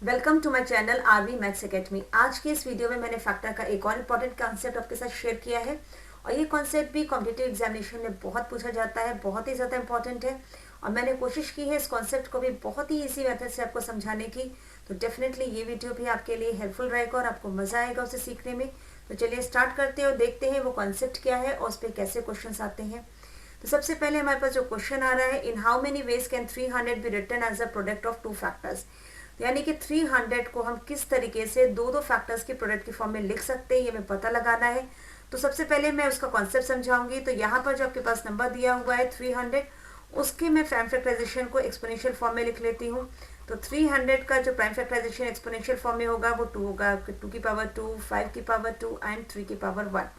Welcome to my channel RV maths academy. आज के इस वीडियो में मैंने फैक्टर का एक और इम्पॉर्टेंट कॉन्सेप्ट आपके साथ शेयर किया है और ये कॉन्सेप्ट भी कॉम्पिटिटिव एग्जामिनेशन में बहुत पूछा जाता है, बहुत ही ज़्यादा इंपॉर्टेंट है और मैंने कोशिश की है इस कॉन्सेप्ट को भी बहुत ही इजी मेथड से आपको समझाने की। तो डेफिनेटली ये वीडियो भी आपके लिए हेल्पफुल रहेगा और आपको मज़ा आएगा उसे सीखने में। तो चलिए स्टार्ट करते हैं और देखते हैं वो कॉन्सेप्ट क्या है और उस पर कैसे क्वेश्चन आते हैं। तो सबसे पहले हमारे पास जो क्वेश्चन आ रहा है, in how many ways can 300 be written as a product of two factors. यानी कि 300 को हम किस तरीके से दो दो फैक्टर्स के प्रोडक्ट की फॉर्म में लिख सकते हैं, ये हमें पता लगाना है। तो सबसे पहले मैं उसका कॉन्सेप्ट समझाऊंगी। तो यहाँ पर जो आपके पास नंबर दिया हुआ है 300, उसके मैं प्राइम फैक्टराइजेशन को एक्सपोनेंशियल फॉर्म में लिख लेती हूँ। तो 300 का जो प्राइम फैक्टराइजेशन एक्सपोनेंशियल फॉर्म में होगा वो 2 होगा, 2 की पावर 2, 5 की पावर 2 एंड 3 की पावर 1।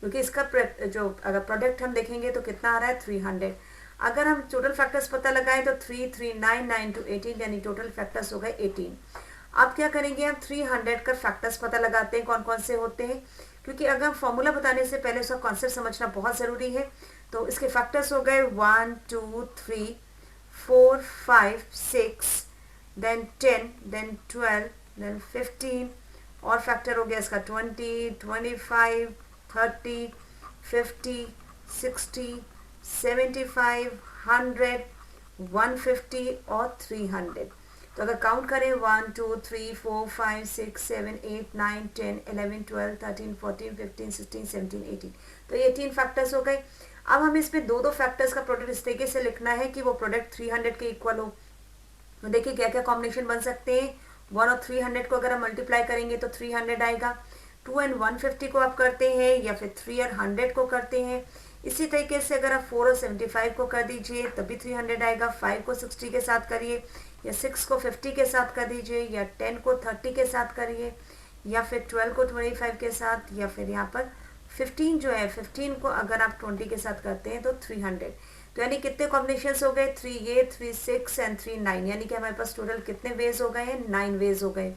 क्योंकि इसका जो अगर प्रोडक्ट हम देखेंगे तो कितना आ रहा है 300। अगर हम टोटल फैक्टर्स पता लगाएं तो 3, 3, 9, 9 to 18 यानी टोटल फैक्टर्स हो गए 18। अब क्या करेंगे, हम 300 का फैक्टर्स पता लगाते हैं कौन कौन से होते हैं, क्योंकि अगर हम फॉर्मूला बताने से पहले उसका कॉन्सेप्ट समझना बहुत ज़रूरी है। तो इसके फैक्टर्स हो गए 1, 2, 3, 4, 5, 6, देन 10, देन 12, देन 15 और फैक्टर हो गया इसका 20, 25, 30, 50, 60, 75, 100, 150 और 300। तो अगर काउंट करें 1, 2, 3, 4, 5, 6, 7, 8, 9, 10, 11, 12, 13, 14, 15, 16, 17, 18। तो ये 18 फैक्टर्स हो गए। अब हमें इसमें दो दो फैक्टर्स का प्रोडक्ट इस तरीके से लिखना है कि वो प्रोडक्ट 300 के इक्वल हो। तो देखिए क्या क्या कॉम्बिनेशन बन सकते हैं। 1 और 300 को अगर हम मल्टीप्लाई करेंगे तो 300 आएगा। 2 एंड 150 को आप करते हैं या फिर 3 और 100 को करते हैं। इसी तरीके से अगर आप 4 और 75 को कर दीजिए तभी 300 आएगा। 5 को 60 के साथ करिए या 6 को 50 के साथ कर दीजिए या 10 को 30 के साथ करिए या फिर 12 को 25 के साथ या फिर यहाँ पर 15 जो है 15 को अगर आप 20 के साथ करते हैं तो 300। तो यानी कितने कॉम्बिनेशन हो गए, 3 ये, 3 6 एंड 3 9। यानी कि हमारे पास टोटल कितने वेज हो गए हैं, 9 वेज हो गए।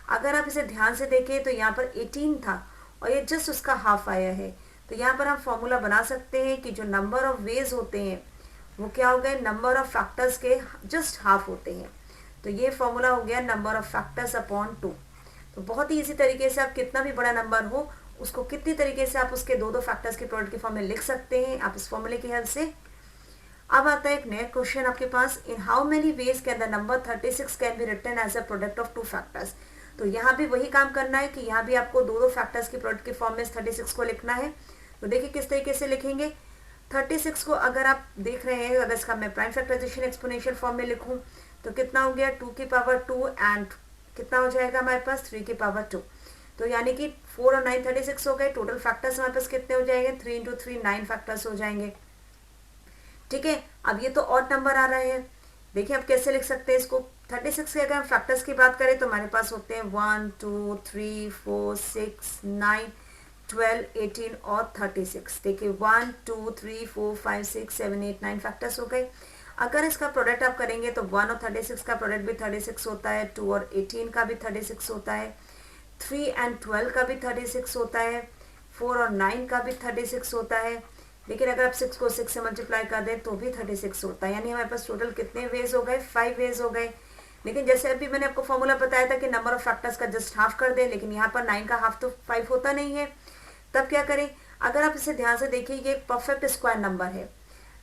अगर आप इसे ध्यान से देखें तो यहाँ पर 18 था और ये जस्ट उसका हाफ आया है। तो यहाँ पर हम फॉर्मूला बना सकते हैं कि जो नंबर ऑफ वेज होते हैं वो क्या हो गए, नंबर ऑफ फैक्टर्स के जस्ट हाफ होते हैं। तो ये फॉर्मूला हो गया नंबर ऑफ फैक्टर्स अपॉन 2। तो बहुत ही इसी तरीके से आप कितना भी बड़ा नंबर हो उसको कितनी तरीके से आप उसके दो दो फैक्टर्स के प्रोडक्ट के फॉर्म में लिख सकते हैं आप इस फॉर्मूले की हेल्प से। अब आता है एक नया क्वेश्चन आपके पास, in how many ways can the number 36 can be written as a product of two factors. तो यहाँ भी वही काम करना है कि यहाँ भी आपको दो दो फैक्टर्स के प्रोडक्ट के फॉर्म में 36 को लिखना है। तो देखिए किस तरीके से लिखेंगे। 36 को अगर आप देख रहे हैं, अगर इसका मैं प्राइम फैक्टराइजेशन एक्सपोनेंशियल फॉर्म में लिखूं तो कितना हो गया 2 की पावर 2 एंड कितना हो जाएगा हमारे पास 3 की पावर 2। तो यानी कि 4 और 9 36 हो गए। टोटल फैक्टर्स हमारे पास कितने हो जाएंगे, 3 इंटू 3 9 फैक्टर्स हो जाएंगे। ठीक है, अब ये तो ऑड नंबर आ रहे हैं। देखिए अब कैसे लिख सकते हैं इसको। 36 के अगर हम फैक्टर्स की बात करें तो हमारे पास होते हैं 1, 2, 3, 4, 6, 9, 12, 18 और 36। देखिए 1, 2, 3, 4, 5, 6, 7, 8, 9 फैक्टर्स हो गए। अगर इसका प्रोडक्ट आप करेंगे तो 1 और 36 का प्रोडक्ट भी 36 होता है, 2 और 18 का भी 36 होता है, 3 एंड 12 का भी 36 होता है, 4 और 9 का भी 36 होता है। लेकिन अगर आप 6 को 6 से मल्टीप्लाई कर दें तो भी 36 होता है। यानी हमारे पास टोटल कितने वेज हो गए, 5 वेज हो गए। लेकिन जैसे अभी मैंने आपको फॉर्मूला बताया था कि नंबर ऑफ फैक्टर्स का जस्ट हाफ कर दें, लेकिन यहाँ पर 9 का हाफ तो 5 होता नहीं है। तब क्या करें, अगर आप इसे ध्यान से देखिए ये एक परफेक्ट स्क्वायर नंबर है।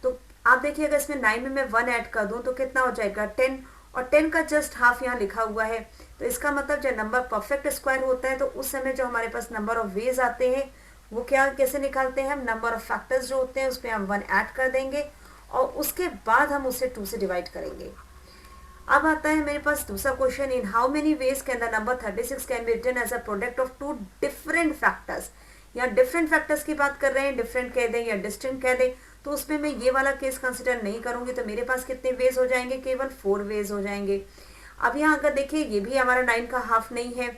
तो आप देखिए अगर इसमें 9 में मैं 1 ऐड कर दूं तो कितना हो जाएगा 10, और 10 का जस्ट हाफ यहाँ लिखा हुआ है। तो इसका मतलब जब नंबर परफेक्ट स्क्वायर होता है तो उस समय जो हमारे पास नंबर ऑफ वेज आते हैं वो क्या कैसे निकालते हैं, हम नंबर ऑफ फैक्टर्स जो होते हैं उसमें हम 1 ऐड कर देंगे और उसके बाद हम उसे 2 से डिवाइड करेंगे। अब आता है मेरे पास दूसरा question, in how many ways can the number 36 can be written as a product of two different factors. यहाँ डिफरेंट फैक्टर्स की बात कर रहे हैं, डिफरेंट कह दें या डिस्टिंक्ट कह दें, तो उसमें मैं ये वाला केस कंसिडर नहीं करूंगी। तो मेरे पास कितने वेज हो जाएंगे, केवल 4 वेज हो जाएंगे। अब यहाँ अगर देखिए ये भी हमारा 9 का हाफ नहीं है,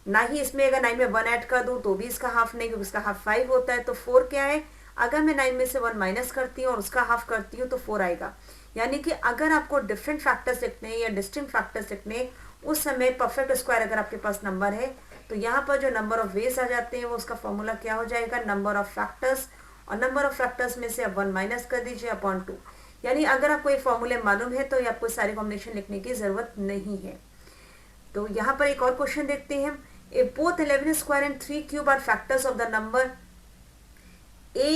ना ही इसमें अगर 9 में 1 ऐड कर दूं तो भी इसका हाफ नहीं, क्योंकि इसका हाफ 5 होता है। तो 4 क्या है, अगर मैं 9 में से 1 माइनस करती हूँ और उसका हाफ करती हूँ तो 4 आएगा। यानी कि अगर आपको डिफरेंट फैक्टर्स लिखने हैं या डिस्टिंक्ट फैक्टर्स लिखने उस समय परफेक्ट स्क्वायर अगर आपके पास नंबर है तो यहाँ पर जो नंबर ऑफ वेज आ जाते हैं वो उसका फॉर्मूला क्या हो जाएगा, नंबर ऑफ फैक्टर्स, और नंबर ऑफ फैक्टर्स में से आप 1 माइनस कर दीजिए अपॉन 2। यानी अगर आपको ये फॉर्मूले मालूम है तो आपको सारे कॉम्बिनेशन लिखने की जरूरत नहीं है। तो यहाँ पर एक और क्वेश्चन देखते हैं। If both 11 square and 3 cube are factors of the number a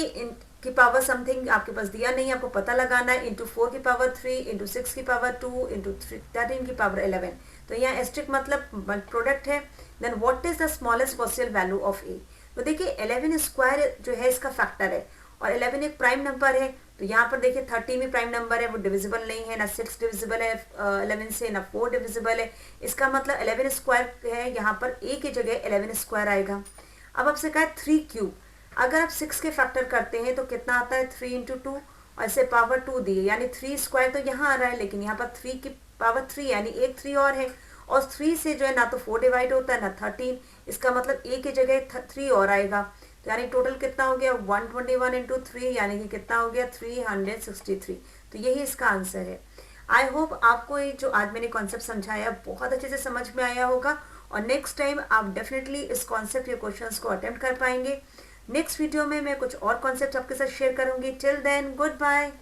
की पावर समथिंग आपके पास दिया नहीं, आपको पता लगाना है, इंटू 4 की पावर 3 इंटू 6 की पावर 2 इंटू 13 की पावर 11। तो यहाँ एस्ट्रिक मतलब प्रोडक्ट है। Then what is the smallest possible value of a. तो देखिए 11 स्क्वायर जो है इसका फैक्टर है और 11 एक प्राइम नंबर है। तो यहाँ पर देखिए 13 भी प्राइम नंबर है, वो डिविजिबल नहीं है, ना 6 डिविजिबल है 11 से, ना 4 डिविजिबल है। इसका मतलब 11 स्क्वायर है, यहाँ पर ए की जगह 11 स्क्वायर आएगा। अब आपसे कहा 3 क्यूब, अगर आप 6 के फैक्टर करते हैं तो कितना आता है 3 इंटू 2 और इसे पावर 2 दी है, यानी 3 स्क्वायर तो यहाँ आ रहा है, लेकिन यहाँ पर 3 की पावर 3 यानी एक 3 और है, और 3 से जो है ना तो 4 डिवाइड होता है ना 13। इसका मतलब ए की जगह 3 और आएगा। तो यानी टोटल कितना हो गया 121 इंटू 3 यानी कि कितना हो गया 363। तो यही इसका आंसर है। आई होप आपको ये जो आज मैंने कॉन्सेप्ट समझाया बहुत अच्छे से समझ में आया होगा और नेक्स्ट टाइम आप डेफिनेटली इस कॉन्सेप्ट के क्वेश्चंस को अटेम्प्ट कर पाएंगे। नेक्स्ट वीडियो में मैं कुछ और कॉन्सेप्ट आपके साथ शेयर करूंगी। Till then good bye.